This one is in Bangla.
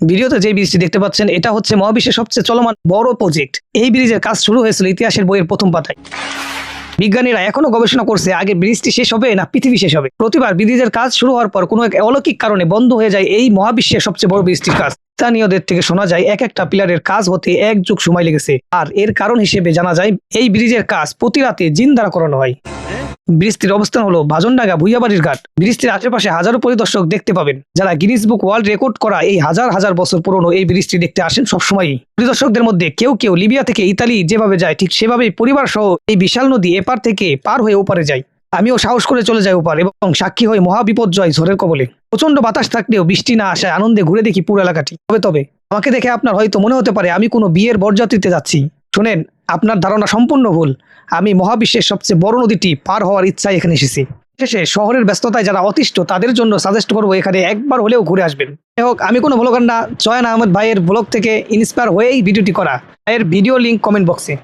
ভিডিওতে যে ব্রিজটি দেখতে পাচ্ছেন এটা হচ্ছে মহাবিশ্বের সবচেয়ে চলমান বড় প্রজেক্ট। এই ব্রিজের কাজ শুরু হয়েছিল ইতিহাসের বইয়ের প্রথম পাতায়। বিজ্ঞানীরা এখনো গবেষণা করছে আগে ব্রিজটি শেষ হবে না পৃথিবী শেষ হবে। প্রতিবার ব্রিজের কাজ শুরু হওয়ার পর কোনো এক অলৌকিক কারণে বন্ধ হয়ে যায় এই মহাবিশ্বের সবচেয়ে বড় ব্রিজটির কাজ। স্থানীয়দের থেকে শোনা যায় এক একটা পিলারের কাজ হতে 1 যুগ সময় লেগেছে। আর এর কারণ হিসেবে জানা যায় এই ব্রিজের কাজ প্রতি রাতে জিন দ্বারা করানো হয়। ব্রিজটির অবস্থান হলো ভাজনডাঙ্গা ভুইয়াবাড়ির ঘাট। ব্রিজটির আশেপাশে হাজারো পরিদর্শক দেখতে পাবেন, যারা গিনিস বুক ওয়ার্ল্ড রেকর্ড করা এই হাজার হাজার বছর পুরনো এই ব্রিজটি দেখতে আসেন সবসময়ই। পরিদর্শকদের মধ্যে কেউ কেউ লিবিয়া থেকে ইতালি যেভাবে যায় ঠিক সেভাবেই পরিবার সহ এই বিশাল নদী এপার থেকে পার হয়ে ওপারে যায়। আমিও সাহস করে চলে যাই ওপার এবং সাক্ষী হই মহাবিপর্যয় ঝড়ের কবলে। প্রচন্ড বাতাস থাকলেও বৃষ্টি না আসায় আনন্দে ঘুরে দেখি পুরো এলাকাটি। তবে আমাকে দেখে আপনার হয়তো মনে হতে পারে আমি কোনো বিয়ের বরযাত্রীতে যাচ্ছি। শুনেন, আপনার ধারণা সম্পূর্ণ ভুল। আমি মহাবিশ্বের সবচেয়ে বড় নদীটি পার হওয়ার ইচ্ছায় এখানে এসেছি। শেষে শহরের ব্যস্ততায় যারা অতিষ্ঠ তাদের জন্য সাজেস্ট করবো এখানে একবার হলেও ঘুরে আসবেন। যাই হোক, আমি কোনো ব্লগার না, চয়ন আহমেদ ভাইয়ের ব্লগ থেকে ইন্সপায়ার হয়েই ভিডিওটি করা। এর ভিডিও লিঙ্ক কমেন্ট বক্সে।